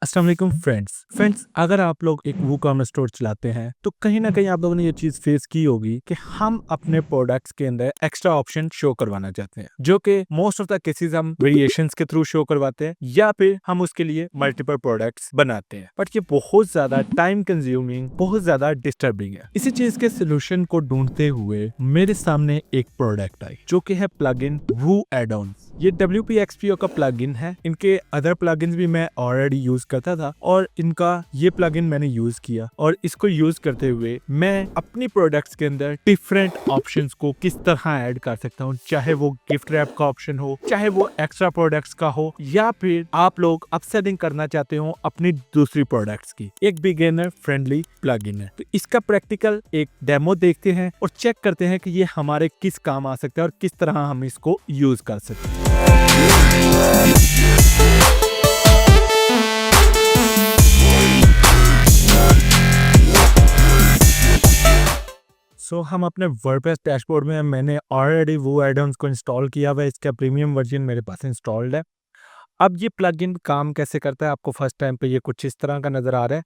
अस्सलाम वालेकुम फ्रेंड्स, अगर आप लोग एक वो कॉमर्स स्टोर चलाते हैं तो कहीं ना कहीं आप लोगों ने ये चीज़ फेस की होगी कि हम अपने प्रोडक्ट्स के अंदर एक्स्ट्रा ऑप्शन शो करवाना चाहते हैं, जो कि मोस्ट ऑफ द केसेस हम वेरिएशंस के थ्रू शो करवाते हैं या फिर हम उसके लिए मल्टीपल प्रोडक्ट्स बनाते हैं। बट ये बहुत ज़्यादा टाइम कंज्यूमिंग, बहुत ज़्यादा डिस्टर्बिंग है। इसी चीज़ के सोल्यूशन को ढूंढते हुए मेरे सामने एक प्रोडक्ट आई जो कि है प्लगइन वू एड-ऑन्स। ये WP-XPO का प्लगइन है। इनके अदर प्लगइन्स भी मैं ऑलरेडी यूज करता था और इनका ये प्लगइन मैंने यूज किया और इसको यूज करते हुए मैं अपनी प्रोडक्ट्स के अंदर डिफरेंट ऑप्शंस को किस तरह ऐड कर सकता हूँ, चाहे वो गिफ्ट रैप का ऑप्शन हो, चाहे वो एक्स्ट्रा प्रोडक्ट्स का हो, या फिर आप लोग अपसेलिंग करना चाहते हो अपनी दूसरी प्रोडक्ट्स की। एक बिगिनर फ्रेंडली प्लगइन है। तो इसका प्रैक्टिकल एक डेमो देखते हैं और चेक करते हैं कि ये हमारे किस काम आ सकता है और किस तरह हम इसको यूज कर सकते हैं। हम अपने वर्डप्रेस डैशबोर्ड में मैंने ऑलरेडी वो एड-ऑन्स को इंस्टॉल किया हुआ है। इसका प्रीमियम वर्जन मेरे पास इंस्टॉल्ड है। अब ये प्लगइन काम कैसे करता है, आपको फर्स्ट टाइम पे ये कुछ इस तरह का नज़र आ रहा है।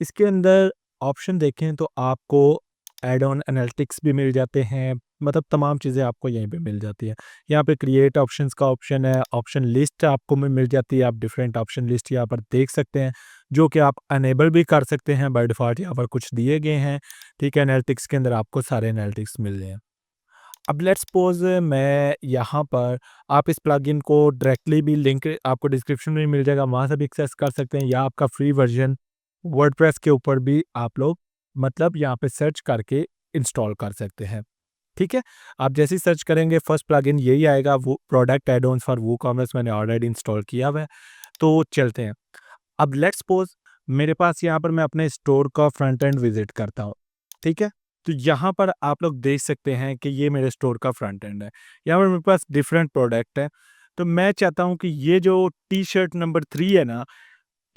इसके अंदर ऑप्शन देखें तो आपको एड ऑन एनालिटिक्स भी मिल जाते हैं, मतलब तमाम चीज़ें आपको यहीं पे मिल जाती है। यहाँ पे क्रिएट ऑप्शंस का ऑप्शन है, ऑप्शन लिस्ट आपको मिल जाती है। आप डिफरेंट ऑप्शन लिस्ट यहाँ पर देख सकते हैं, जो कि आप अनेबल भी कर सकते हैं। बाय डिफ़ॉल्ट यहाँ पर कुछ दिए गए हैं, ठीक है। एनालिटिक्स के अंदर आपको सारे एनालिटिक्स मिल रहे हैं। अब लेट्स सपोज मैं यहाँ पर, आप इस प्लगइन को डायरेक्टली भी लिंक आपको डिस्क्रिप्शन में मिल जाएगा, वहाँ से भी एक्सेस कर सकते हैं, या आपका फ्री वर्जन वर्डप्रेस के ऊपर भी आप लोग मतलब यहाँ पे सर्च करके इंस्टॉल कर सकते हैं, ठीक है। आप जैसे ही सर्च करेंगे फर्स्ट प्लगइन यही आएगा, वो प्रोडक्ट एड-ऑन्स फॉर वूकॉमर्स मैंने ऑलरेडी इंस्टॉल किया हुआ है। तो चलते हैं। अब लेट्स सपोज मेरे पास यहाँ पर मैं अपने स्टोर का फ्रंट एंड विजिट करता हूँ, ठीक है। तो यहाँ पर आप लोग देख सकते हैं कि ये मेरे स्टोर का फ्रंट एंड है। यहाँ पर मेरे पास डिफरेंट प्रोडक्ट है। तो मैं चाहता हूँ कि ये जो टी शर्ट नंबर 3 है ना,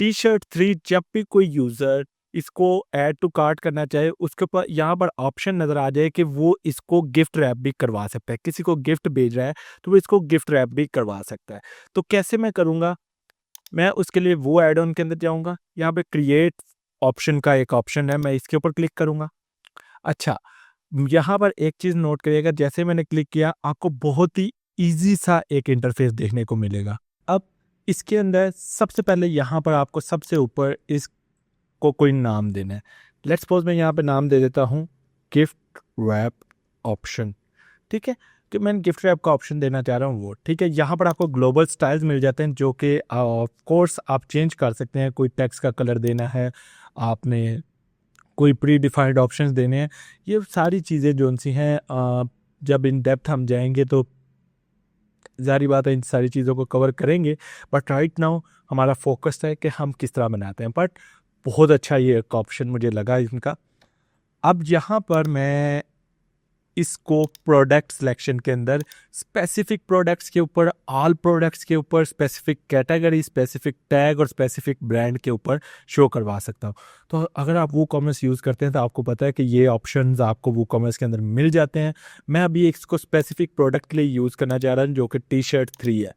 टी शर्ट 3 जब भी कोई यूज़र इसको ऐड टू कार्ट करना चाहे, उसके ऊपर यहाँ पर ऑप्शन नज़र आ जाए कि वो इसको गिफ्ट रैप भी करवा सकता है। किसी को गिफ्ट भेज रहा है तो वो इसको गिफ्ट रैप भी करवा सकता है। तो कैसे मैं करूँगा? मैं उसके लिए वो ऐड ऑन के अंदर जाऊँगा, यहाँ पे क्रिएट ऑप्शन का एक ऑप्शन है, मैं इसके ऊपर क्लिक करूँगा। अच्छा, यहाँ पर एक चीज़ नोट करिएगा, जैसे मैंने क्लिक किया आपको बहुत ही ईज़ी सा एक इंटरफ़ेस देखने को मिलेगा। अब इसके अंदर सबसे पहले यहाँ पर आपको सबसे ऊपर इसको कोई नाम देना है। लेट्स सपोज़ मैं यहाँ पे नाम दे देता हूँ गिफ्ट रैप ऑप्शन, ठीक है। कि मैं गिफ्ट रैप का ऑप्शन देना चाह रहा हूँ वो, ठीक है। यहाँ पर आपको ग्लोबल स्टाइल्स मिल जाते हैं, जो कि ऑफ कोर्स आप चेंज कर सकते हैं। कोई टेक्स्ट का कलर देना है आपने, कोई प्री डिफाइंड ऑप्शंस देने हैं, ये सारी चीज़ें जो सी हैं जब इन डेप्थ हम जाएंगे तो ज़ाहिर बात है इन सारी चीज़ों को कवर करेंगे। बट राइट नाउ हमारा फोकस है कि हम किस तरह बनाते हैं। बट बहुत अच्छा ये एक ऑप्शन मुझे लगा इनका। अब यहाँ पर मैं इसको प्रोडक्ट सिलेक्शन के अंदर स्पेसिफिक प्रोडक्ट्स के ऊपर, ऑल प्रोडक्ट्स के ऊपर, स्पेसिफिक कैटेगरी, स्पेसिफिक टैग और स्पेसिफिक ब्रांड के ऊपर शो करवा सकता हूँ। तो अगर आप वो कॉमर्स यूज़ करते हैं तो आपको पता है कि ये ऑप्शंस आपको वो कॉमर्स के अंदर मिल जाते हैं। मैं अभी इसको स्पेसिफिक प्रोडक्ट के लिए यूज़ करना चाह रहा हूँ, जो कि टी शर्ट 3 है,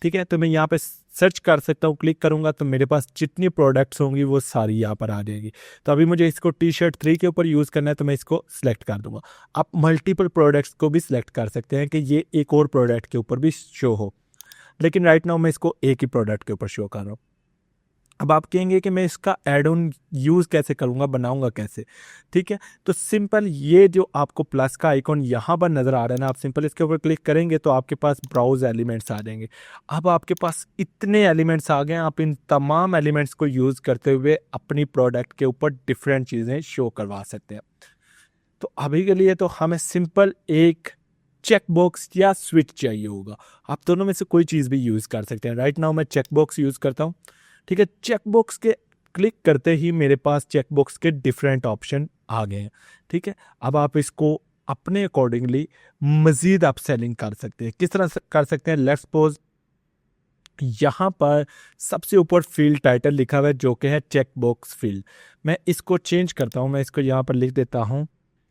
ठीक है। तो मैं यहाँ पे सर्च कर सकता हूँ, क्लिक करूँगा तो मेरे पास जितनी प्रोडक्ट्स होंगी वो सारी यहाँ पर आ जाएगी। तो अभी मुझे इसको टी शर्ट 3 के ऊपर यूज़ करना है, तो मैं इसको सिलेक्ट कर दूँगा। आप मल्टीपल प्रोडक्ट्स को भी सिलेक्ट कर सकते हैं कि ये एक और प्रोडक्ट के ऊपर भी शो हो, लेकिन राइट नाउ मैं इसको एक ही प्रोडक्ट के ऊपर शो कर रहा हूँ। अब आप कहेंगे कि मैं इसका ऐड ऑन यूज़ कैसे करूँगा, बनाऊँगा कैसे, ठीक है। तो सिंपल ये जो आपको प्लस का आइकॉन यहाँ पर नज़र आ रहा है ना, आप सिंपल इसके ऊपर क्लिक करेंगे तो आपके पास ब्राउज़ एलिमेंट्स आ जाएंगे। अब आपके पास इतने एलिमेंट्स आ गए हैं, आप इन तमाम एलिमेंट्स को यूज़ करते हुए अपनी प्रोडक्ट के ऊपर डिफरेंट चीज़ें शो करवा सकते हैं। तो अभी के लिए तो हमें सिंपल एक चेक बॉक्स या स्विच चाहिए होगा। आप दोनों में से कोई चीज़ भी यूज़ कर सकते हैं। राइट नाउ मैं चेक बॉक्स यूज़ करता हूँ, ठीक है। चेक बॉक्स के क्लिक करते ही मेरे पास चेक बॉक्स के डिफरेंट ऑप्शन आ गए हैं, ठीक है। अब आप इसको अपने अकॉर्डिंगली मज़ीद आप सेलिंग कर सकते हैं। किस तरह से कर सकते हैं? लेट्स सपोज यहाँ पर सबसे ऊपर फील्ड टाइटल लिखा हुआ है, जो कि है चेक बॉक्स फील्ड। मैं इसको चेंज करता हूँ, मैं इसको यहाँ पर लिख देता हूँ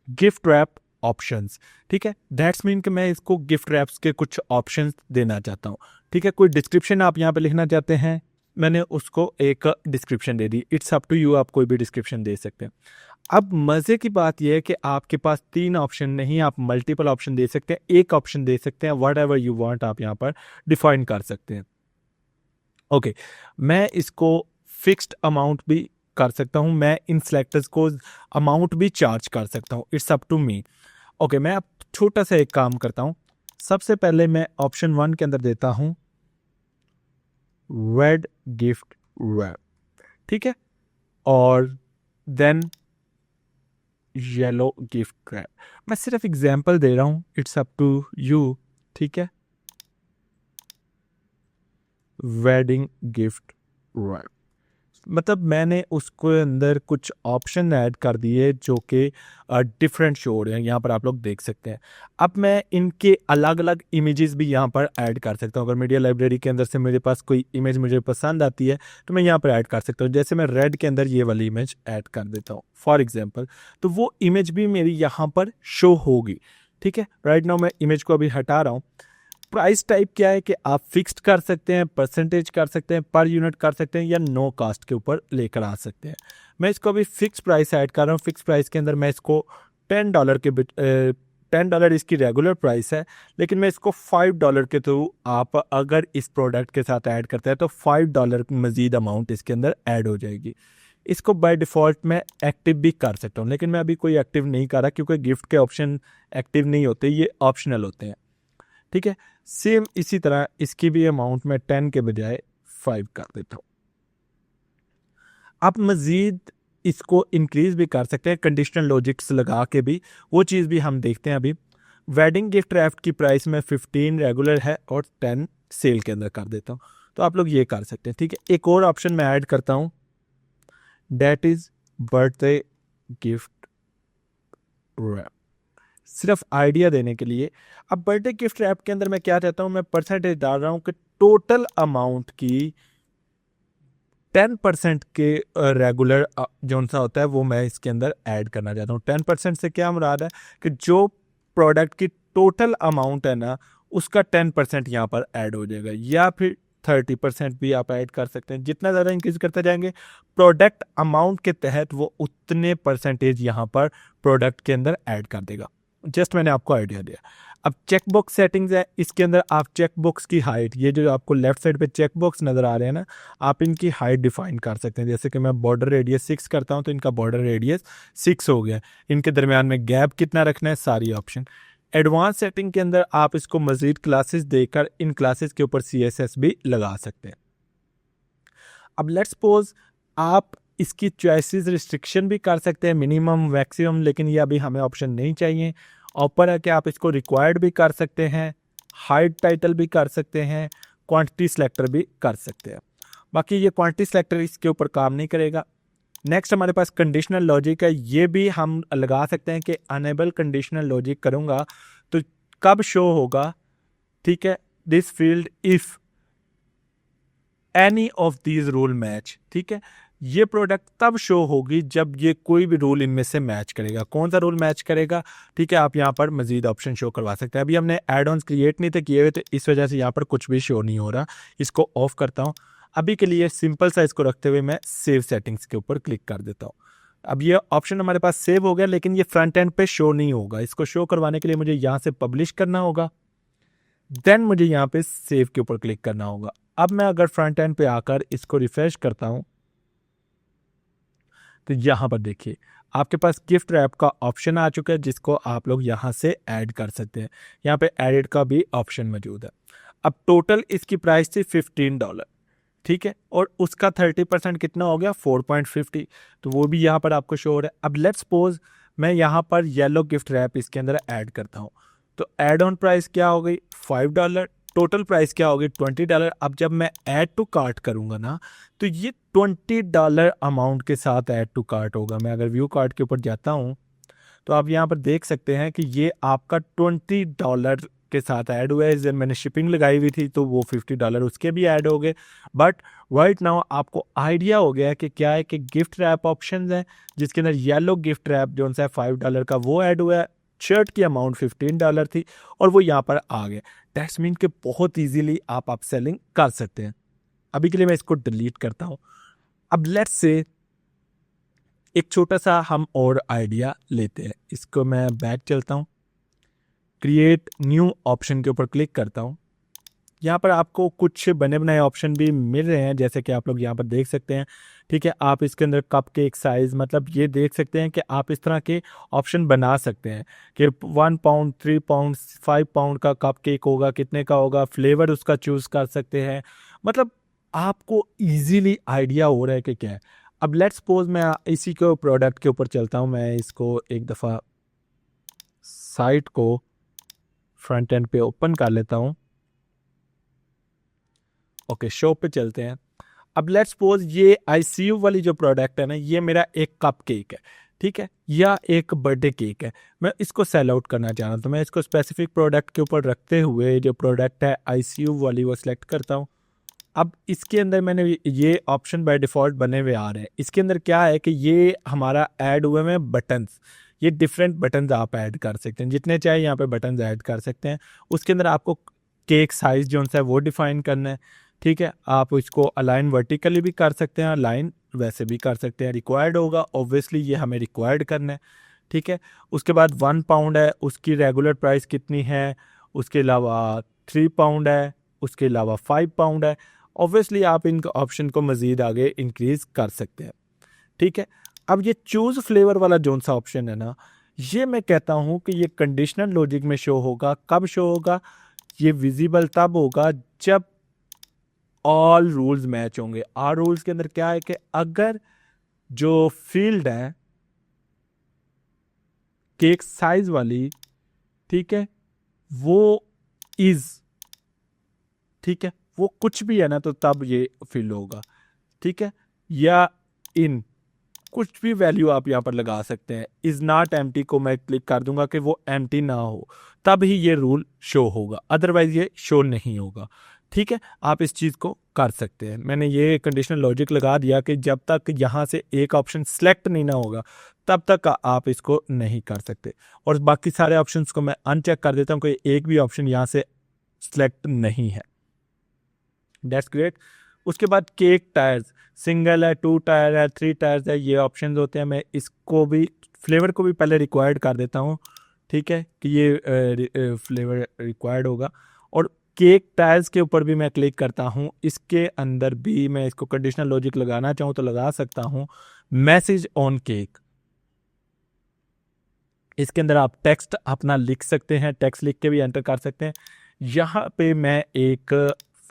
गिफ्ट रैप ऑप्शंस, ठीक है। दैट्स मीन कि मैं इसको गिफ्ट रैप्स के कुछ ऑप्शंस देना चाहता हूँ, ठीक है। कोई डिस्क्रिप्शन आप यहाँ पे लिखना चाहते हैं, मैंने उसको एक डिस्क्रिप्शन दे दी। इट्स अप टू यू, आप कोई भी डिस्क्रिप्शन दे सकते हैं। अब मज़े की बात यह है कि आपके पास 3 ऑप्शन नहीं, आप मल्टीपल ऑप्शन दे सकते हैं, एक ऑप्शन दे सकते हैं, व्हाटएवर यू वांट आप यहाँ पर डिफाइन कर सकते हैं। ओके, मैं इसको फिक्स्ड अमाउंट भी कर सकता हूँ, मैं इन सेलेक्टर्स को अमाउंट भी चार्ज कर सकता हूँ, it's up to me. Okay, मैं अब छोटा सा एक काम करता हूँ। सबसे पहले मैं ऑप्शन 1 के अंदर देता हूँ रेड गिफ्ट रैप, ठीक है, और देन येलो गिफ्ट रैप। मैं सिर्फ एग्जांपल दे रहा हूँ, इट्स अप टू यू, ठीक है। वेडिंग गिफ्ट रैप मतलब मैंने उसके अंदर कुछ ऑप्शन ऐड कर दिए जो कि डिफरेंट शो हो रहे हैं, यहाँ पर आप लोग देख सकते हैं। अब मैं इनके अलग अलग इमेजेस भी यहाँ पर ऐड कर सकता हूँ। अगर मीडिया लाइब्रेरी के अंदर से मेरे पास कोई इमेज मुझे पसंद आती है तो मैं यहाँ पर ऐड कर सकता हूँ। जैसे मैं रेड के अंदर ये वाली इमेज ऐड कर देता हूँ फॉर एग्जाम्पल, तो वो इमेज भी मेरी यहाँ पर शो होगी, ठीक है। राइट नाउ मैं इमेज को अभी हटा रहा हूँ। प्राइस टाइप क्या है कि आप फिक्स्ड कर सकते हैं, परसेंटेज कर सकते हैं, पर यूनिट कर सकते हैं, या नो कास्ट के ऊपर लेकर आ सकते हैं। मैं इसको अभी फिक्स प्राइस ऐड कर रहा हूँ। फिक्स प्राइस के अंदर मैं इसको $10 के $10 इसकी रेगुलर प्राइस है, लेकिन मैं इसको $5 के थ्रू आप अगर इस प्रोडक्ट के साथ ऐड करते हैं तो $5 मज़ीद अमाउंट इसके अंदर ऐड हो जाएगी। इसको बाय डिफ़ॉल्ट मैं एक्टिव भी कर सकता हूँ, लेकिन मैं अभी कोई एक्टिव नहीं कर रहा क्योंकि गिफ्ट के ऑप्शन एक्टिव नहीं होते, ये ऑप्शनल होते हैं, ठीक है। सेम इसी तरह इसकी भी अमाउंट में 10 के बजाय 5 कर देता हूँ। आप मज़ीद इसको इंक्रीज भी कर सकते हैं कंडीशनल लॉजिक्स लगा के भी, वो चीज़ भी हम देखते हैं अभी। वेडिंग गिफ्ट रैप की प्राइस में 15 रेगुलर है और 10 सेल के अंदर कर देता हूँ, तो आप लोग ये कर सकते हैं, ठीक है। एक और ऑप्शन मैं ऐड करता हूँ, that is birthday gift wrap, सिर्फ आइडिया देने के लिए। अब बर्थडे गिफ्ट रैप के अंदर मैं क्या चाहता हूँ, मैं परसेंटेज डाल रहा हूँ कि टोटल अमाउंट की 10% के रेगुलर जो सा होता है वो मैं इसके अंदर ऐड करना चाहता हूँ। 10% से क्या मुराद है कि जो प्रोडक्ट की टोटल अमाउंट है ना, उसका 10% यहाँ पर ऐड हो जाएगा, या फिर 30% भी आप ऐड कर सकते हैं। जितना ज़्यादा इंक्रीज करते जाएंगे प्रोडक्ट अमाउंट के तहत वो उतने परसेंटेज यहाँ पर प्रोडक्ट के अंदर ऐड कर देगा। जस्ट मैंने आपको आइडिया दिया। अब चेक बॉक्स सेटिंग्स है, इसके अंदर आप चेक बॉक्स की हाइट, ये जो आपको लेफ्ट साइड पे चेक बॉक्स नज़र आ रहे हैं ना, आप इनकी हाइट डिफाइन कर सकते हैं। जैसे कि मैं बॉर्डर रेडियस 6 करता हूँ तो इनका बॉर्डर रेडियस 6 हो गया। इनके दरमियान में गैप कितना रखना है, सारी ऑप्शन। एडवांस सेटिंग के अंदर आप इसको मज़ीद क्लासेस देकर इन क्लासेस के ऊपर CSS भी लगा सकते हैं। अब लेट्स सपोज आप इसकी चॉइसेस रिस्ट्रिक्शन भी कर सकते हैं, मिनिमम मैक्सिमम, लेकिन ये अभी हमें ऑप्शन नहीं चाहिए। ऊपर है कि आप इसको रिक्वायर्ड भी कर सकते हैं, हाइड टाइटल भी कर सकते हैं, क्वांटिटी सेलेक्टर भी कर सकते हैं। बाकी ये क्वांटिटी सेलेक्टर इसके ऊपर काम नहीं करेगा। नेक्स्ट हमारे पास कंडीशनल लॉजिक है, ये भी हम लगा सकते हैं कि अनेबल कंडीशनल लॉजिक करूँगा तो कब शो होगा, ठीक है, this field if any of these rule match, ठीक है। ये प्रोडक्ट तब शो होगी जब ये कोई भी रूल इनमें से मैच करेगा। कौन सा रूल मैच करेगा, ठीक है, आप यहाँ पर मजीद ऑप्शन शो करवा सकते हैं। अभी हमने एड ऑन्स क्रिएट नहीं थे किए हुए, तो इस वजह से यहाँ पर कुछ भी शो नहीं हो रहा। इसको ऑफ करता हूँ। अभी के लिए सिंपल सा इसको रखते हुए मैं सेव सेटिंग्स के ऊपर क्लिक कर देता हूँ। अब ये ऑप्शन हमारे पास सेव हो गया, लेकिन ये फ्रंट एंड पे शो नहीं होगा। इसको शो करवाने के लिए मुझे यहाँ से पब्लिश करना होगा, देन मुझे यहाँ पे सेव के ऊपर क्लिक करना होगा। अब मैं अगर फ्रंट एंड पे आकर इसको रिफ्रेश करता हूँ तो यहाँ पर देखिए आपके पास गिफ्ट रैप का ऑप्शन आ चुका है, जिसको आप लोग यहाँ से ऐड कर सकते हैं। यहाँ पे एडिट का भी ऑप्शन मौजूद है। अब टोटल इसकी प्राइस थी $15, ठीक है, और उसका 30% कितना हो गया, 4.50, तो वो भी यहाँ पर आपको शो हो रहा है। अब लेट्स सपोज मैं यहाँ पर येलो गिफ्ट रैप इसके अंदर ऐड करता हूँ, तो एड ऑन प्राइस क्या हो गई, $5, टोटल प्राइस क्या होगी, $20। अब जब मैं ऐड टू कार्ट करूँगा ना, तो ये $20 अमाउंट के साथ ऐड टू कार्ट होगा। मैं अगर व्यू कार्ट के ऊपर जाता हूँ तो आप यहाँ पर देख सकते हैं कि ये आपका $20 के साथ ऐड हुआ है। इस दिन मैंने शिपिंग लगाई हुई थी तो वो $50 उसके भी ऐड हो गए। बट राइट नाउ आपको आइडिया हो गया कि क्या है कि गिफ्ट रैप ऑप्शन है, जिसके अंदर येलो गिफ्ट रैप जो है $5 का वो ऐड हुआ है, शर्ट की अमाउंट $15 थी और वो यहाँ पर आ गया। दैट्स मीन कि बहुत ईजीली आप अपसेलिंग कर सकते हैं। अभी के लिए मैं इसको डिलीट करता हूँ। अब लेट्स से एक छोटा सा हम और आइडिया लेते हैं। इसको मैं बैक चलता हूँ, क्रिएट न्यू ऑप्शन के ऊपर क्लिक करता हूँ। यहाँ पर आपको कुछ बने बनाए ऑप्शन भी मिल रहे हैं, जैसे कि आप लोग यहाँ पर देख सकते हैं। ठीक है, आप इसके अंदर कप केक साइज मतलब ये देख सकते हैं कि आप इस तरह के ऑप्शन बना सकते हैं कि 1 पाउंड, 3 पाउंड, 5 पाउंड का कप केक होगा, कितने का होगा, फ्लेवर उसका चूज कर सकते हैं। मतलब आपको इजीली आइडिया हो रहा है कि क्या है। अब लेट्स सपोज मैं इसी को प्रोडक्ट के ऊपर चलता हूँ। मैं इसको एक दफ़ा साइट को फ्रंट एंड पे ओपन कर लेता हूँ। ओके, शो पे चलते हैं। अब लेट्स सपोज ये आईसीयू वाली जो प्रोडक्ट है ना, ये मेरा एक कप केक है, ठीक है, या एक बर्थडे केक है। मैं इसको सेल आउट करना चाह रहा हूँ, तो मैं इसको स्पेसिफिक प्रोडक्ट के ऊपर रखते हुए जो प्रोडक्ट है आईसीयू वाली वो सिलेक्ट करता हूँ। अब इसके अंदर मैंने ये ऑप्शन बाय डिफ़ॉल्ट बने हुए आ रहे हैं। इसके अंदर क्या है कि ये हमारा ऐड हुए में बटन्स, ये डिफरेंट बटन्स आप ऐड कर सकते हैं, जितने चाहे यहाँ पे बटन्स ऐड कर सकते हैं। उसके अंदर आपको केक साइज़ जो है वो डिफ़ाइन करना है। ठीक है, आप इसको अलाइन वर्टिकली भी कर सकते हैं, अलाइन वैसे भी कर सकते हैं। रिक्वायर्ड होगा ऑब्वियसली, ये हमें रिक्वायर्ड करना है। ठीक है, उसके बाद 1 पाउंड है, उसकी रेगुलर प्राइस कितनी है। उसके अलावा 3 पाउंड है, उसके अलावा 5 पाउंड है। ऑब्वियसली आप इन ऑप्शन को मज़ीद आगे इंक्रीज़ कर सकते हैं। ठीक है, अब ये चूज़ फ्लेवर वाला जोन सा ऑप्शन है ना, ये मैं कहता हूँ कि ये कंडीशनल लॉजिक में शो होगा। कब शो होगा? ये विजिबल तब होगा जब ऑल रूल्स मैच होंगे। आर रूल्स के अंदर क्या है कि अगर जो फील्ड है केक साइज वाली, ठीक है, वो इज, ठीक है, वो कुछ भी है ना, तो तब ये फिल होगा। ठीक है, या इन कुछ भी वैल्यू आप यहाँ पर लगा सकते हैं। इज नॉट एम्प्टी को मैं क्लिक कर दूंगा कि वो एम्प्टी ना हो, तब ही ये रूल शो होगा, अदरवाइज ये शो नहीं होगा। ठीक है, आप इस चीज़ को कर सकते हैं। मैंने ये कंडीशनल लॉजिक लगा दिया कि जब तक यहाँ से एक ऑप्शन सेलेक्ट नहीं ना होगा तब तक आप इसको नहीं कर सकते। और बाकी सारे ऑप्शंस को मैं अनचेक कर देता हूँ कि एक भी ऑप्शन यहाँ से सेलेक्ट नहीं है। That's great. उसके बाद केक टायर्स, सिंगल है, 2 टायर है, 3 टायर्स है, ये ऑप्शंस होते हैं। मैं इसको भी फ्लेवर को भी पहले रिक्वायर्ड कर देता हूँ। ठीक है, कि ये फ्लेवर रिक्वायर्ड होगा। और केक टायर्स के ऊपर भी मैं क्लिक करता हूँ। इसके अंदर भी मैं इसको कंडीशनल लॉजिक लगाना चाहूँ तो लगा सकता हूँ। मैसेज ऑन केक, इसके अंदर आप टेक्स्ट अपना लिख सकते हैं, टेक्स्ट लिख के भी एंटर कर सकते हैं। यहाँ पे मैं एक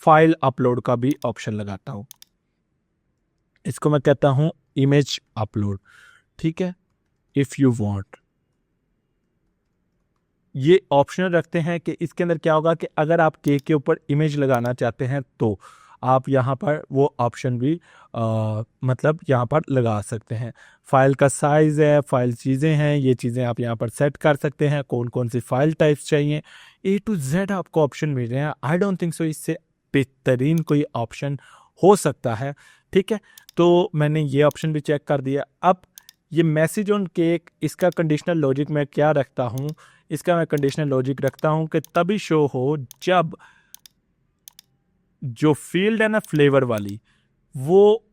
फाइल अपलोड का भी ऑप्शन लगाता हूँ। इसको मैं कहता हूँ इमेज अपलोड। ठीक है, इफ़ यू वांट, ये ऑप्शनल रखते हैं कि इसके अंदर क्या होगा कि अगर आप केक के ऊपर इमेज लगाना चाहते हैं तो आप यहाँ पर वो ऑप्शन भी मतलब यहाँ पर लगा सकते हैं। फाइल का साइज़ है, फाइल चीज़ें हैं, ये चीज़ें आप यहाँ पर सेट कर सकते हैं। कौन कौन सी फाइल टाइप्स चाहिए, A to Z आपको ऑप्शन मिल रहे हैं। आई डोंट थिंक सो इससे बेहतरीन कोई ऑप्शन हो सकता है। ठीक है, तो मैंने ये ऑप्शन भी चेक कर दिया। अब ये मैसेज ऑन केक, इसका कंडीशनल लॉजिक मैं क्या रखता हूँ, इसका मैं कंडीशनल लॉजिक रखता हूँ कि तभी शो हो जब जो फील्ड है ना फ्लेवर वाली, वो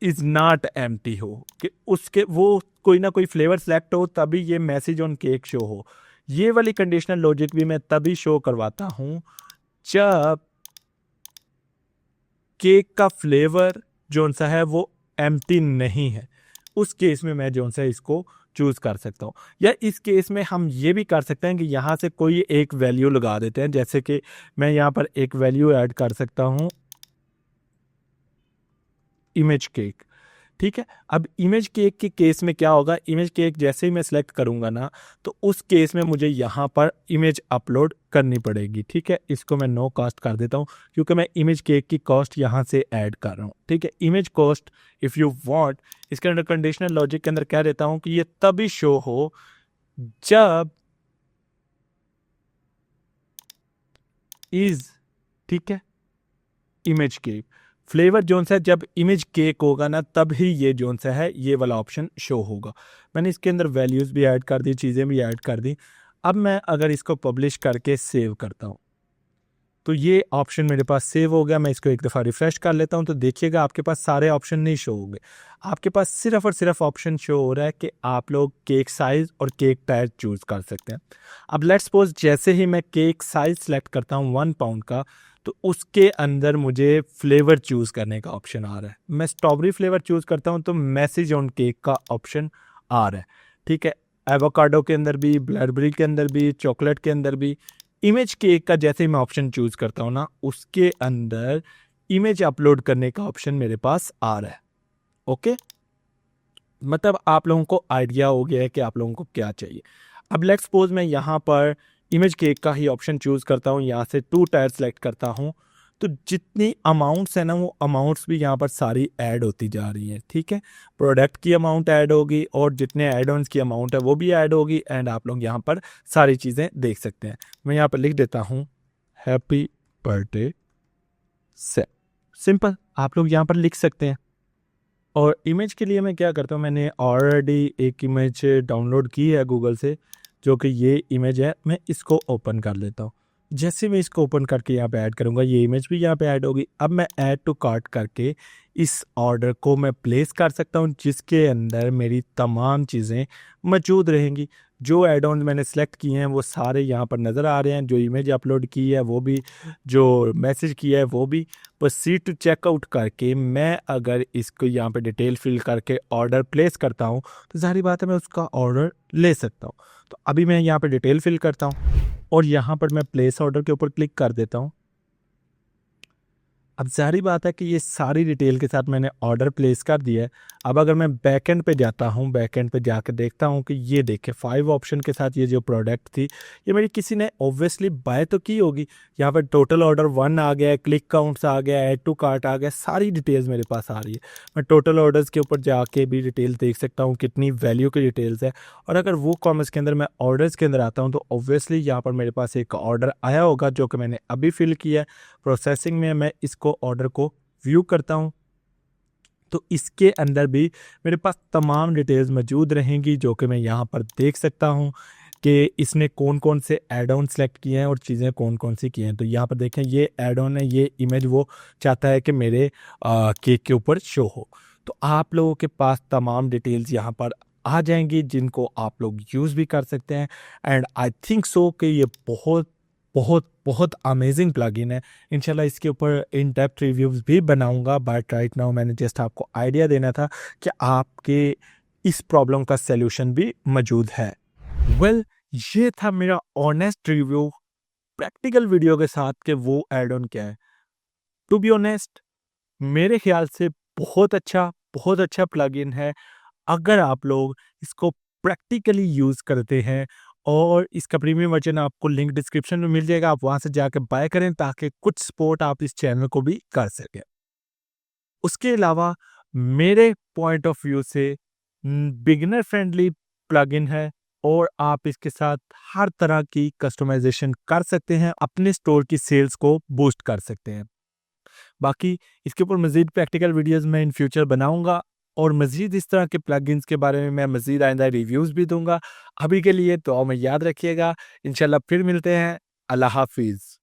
इज नॉट एम्प्टी हो, कि उसके वो कोई ना कोई फ्लेवर सेलेक्ट हो तभी ये मैसेज ऑन केक शो हो। ये वाली कंडीशनल लॉजिक भी मैं तभी शो करवाता हूँ जब केक का फ्लेवर जोन सा है वो एम्प्टी नहीं है। उस केस में मैं जोन सा इसको चूज कर सकता हूँ। या इस केस में हम ये भी कर सकते हैं कि यहाँ से कोई एक वैल्यू लगा देते हैं, जैसे कि मैं यहाँ पर एक वैल्यू ऐड कर सकता हूँ, इमेज केक। ठीक है, अब इमेज केक के केस में क्या होगा, इमेज केक जैसे ही मैं सेलेक्ट करूंगा ना, तो उस केस में मुझे यहाँ पर इमेज अपलोड करनी पड़ेगी। ठीक है, इसको मैं नो कॉस्ट कर देता हूँ क्योंकि मैं इमेज केक की कॉस्ट यहाँ से ऐड कर रहा हूँ। ठीक है, image cost if you want, इसके अंदर कंडीशनल लॉजिक के अंदर कह देता हूँ कि ये तभी शो हो जब इज, ठीक है, इमेज केक फ्लेवर जोन सा है, जब इमेज केक होगा ना तब ही ये जोन सा है ये वाला ऑप्शन शो होगा। मैंने इसके अंदर वैल्यूज़ भी ऐड कर दी, चीज़ें भी ऐड कर दी। अब मैं अगर इसको पब्लिश करके सेव करता हूँ, तो ये ऑप्शन मेरे पास सेव हो गया। मैं इसको एक दफ़ा रिफ्रेश कर लेता हूँ, तो देखिएगा आपके पास सारे ऑप्शन नहीं शो होंगे। आपके पास सिर्फ़ और सिर्फ़ ऑप्शन शो हो रहा है कि आप लोग केक साइज़ और केक टायर चूज़ कर सकते हैं। अब लेट्स सपोज़ जैसे ही मैं केक साइज़ सेलेक्ट करता हूँ 1 पाउंड का, तो उसके अंदर मुझे फ्लेवर चूज़ करने का ऑप्शन आ रहा है। मैं स्ट्रॉबेरी फ्लेवर चूज़ करता हूँ, तो मैसेज ऑन केक का ऑप्शन आ रहा है, ठीक है? एवोकाडो के अंदर भी, ब्लैकबेरी के अंदर भी, चॉकलेट के अंदर भी। इमेज केक का जैसे ही मैं ऑप्शन चूज़ करता हूँ ना, उसके अंदर इमेज अपलोड करने का ऑप्शन मेरे पास आ रहा है। ओके? मतलब आप लोगों को आइडिया हो गया है कि आप लोगों को क्या चाहिए। अब लेट्स सपोज़ मैं यहाँ पर इमेज केक का ही ऑप्शन चूज़ करता हूँ, यहाँ से 2 टायर सेलेक्ट करता हूँ, तो जितनी अमाउंट्स हैं ना, वो अमाउंट्स भी यहाँ पर सारी ऐड होती जा रही हैं, ठीक है? प्रोडक्ट की अमाउंट ऐड होगी और जितने ऐड ऑन्स की अमाउंट है वो भी ऐड होगी, एंड आप लोग यहाँ पर सारी चीज़ें देख सकते हैं। मैं यहाँ पर लिख देता हूँ हैप्पी बर्थडे से, सिंपल आप लोग यहाँ पर लिख सकते हैं। और इमेज के लिए मैं क्या करता हूँ, मैंने ऑलरेडी एक इमेज डाउनलोड की है गूगल से, जो कि ये इमेज है। मैं इसको ओपन कर लेता हूँ। जैसे मैं इसको ओपन करके यहाँ पे ऐड करूँगा, ये इमेज भी यहाँ पे ऐड होगी। अब मैं ऐड टू कार्ट करके इस ऑर्डर को मैं प्लेस कर सकता हूँ, जिसके अंदर मेरी तमाम चीज़ें मौजूद रहेंगी। जो ऐड ऑन मैंने सेलेक्ट किए हैं वो सारे यहाँ पर नज़र आ रहे हैं, जो इमेज अपलोड की है वो भी, जो मैसेज किया है वो भी। प्रोसीड टू चेकआउट करके मैं अगर इसको यहाँ पे डिटेल फिल करके ऑर्डर प्लेस करता हूँ, तो ज़ाहिर बात है मैं उसका ऑर्डर ले सकता हूँ। तो अभी मैं यहाँ पे डिटेल फिल करता हूँ और यहाँ पर मैं प्लेस ऑर्डर के ऊपर क्लिक कर देता हूँ। अब ज़ाहिर बात है कि ये सारी डिटेल के साथ मैंने ऑर्डर प्लेस कर दिया है। अब अगर मैं बैकएंड पे जाता हूँ, बैकएंड पे जाकर देखता हूँ कि ये देखें 5 ऑप्शन के साथ ये जो प्रोडक्ट थी, ये मेरी किसी ने ऑब्वियसली बाय तो की होगी। यहाँ पर टोटल ऑर्डर 1 आ गया है, क्लिक काउंट्स आ गया, ऐड टू कार्ट आ गया, सारी डिटेल्स मेरे पास आ रही है। मैं टोटल ऑर्डर्स के ऊपर जाके भी डिटेल देख सकता हूँ, कितनी वैल्यू की डिटेल्स है। और अगर वो कॉमर्स के अंदर मैं ऑर्डर्स के अंदर आता हूँ, तो ऑब्वियसली यहाँ पर मेरे पास एक ऑर्डर आया होगा, जो कि मैंने अभी फिल किया है। प्रोसेसिंग में मैं इसको ऑर्डर को व्यू करता हूँ, तो इसके अंदर भी मेरे पास तमाम डिटेल्स मौजूद रहेंगी, जो कि मैं यहाँ पर देख सकता हूँ कि इसने कौन-कौन से ऐड ऑन सेलेक्ट किए हैं और चीज़ें कौन-कौन सी की हैं। तो यहाँ पर देखें ये ऐड ऑन है, ये इमेज वो चाहता है कि मेरे केक के ऊपर शो हो। तो आप लोगों के पास तमाम डिटेल्स यहाँ पर आ जाएँगी, जिनको आप लोग यूज़ भी कर सकते हैं। एंड आई थिंक सो कि ये बहुत, बहुत, बहुत अमेज़िंग प्लगइन है। इंशाल्लाह इसके ऊपर इन डेप्थ रिव्यूज़ भी बनाऊँगा, बट राइट नाउ मैंने जस्ट आपको आइडिया देना था कि आपके इस प्रॉब्लम का सॉल्यूशन भी मौजूद है। वेल ये था मेरा ऑनेस्ट रिव्यू प्रैक्टिकल वीडियो के साथ कि वो ऐड ऑन क्या है। टू बी ऑनेस्ट मेरे ख़्याल से बहुत अच्छा प्लगइन है। अगर आप लोग इसको प्रैक्टिकली यूज़ करते हैं, और इसका प्रीमियम वर्जन आपको लिंक डिस्क्रिप्शन में मिल जाएगा, आप वहाँ से जाके बाय करें ताकि कुछ सपोर्ट आप इस चैनल को भी कर सकें। उसके अलावा मेरे पॉइंट ऑफ व्यू से बिगिनर फ्रेंडली प्लगइन है, और आप इसके साथ हर तरह की कस्टमाइजेशन कर सकते हैं, अपने स्टोर की सेल्स को बूस्ट कर सकते हैं। बाकी इसके ऊपर मज़ीद प्रैक्टिकल वीडियोज़ मैं इन फ्यूचर बनाऊँगा, और मज़ीद इस तरह के प्लगइन्स के बारे में मैं मज़ीद आइंदा रिव्यूज़ भी दूँगा। अभी के लिए दुआ में याद रखिएगा। इंशाल्लाह फिर मिलते हैं। अल्लाह हाफ़िज़।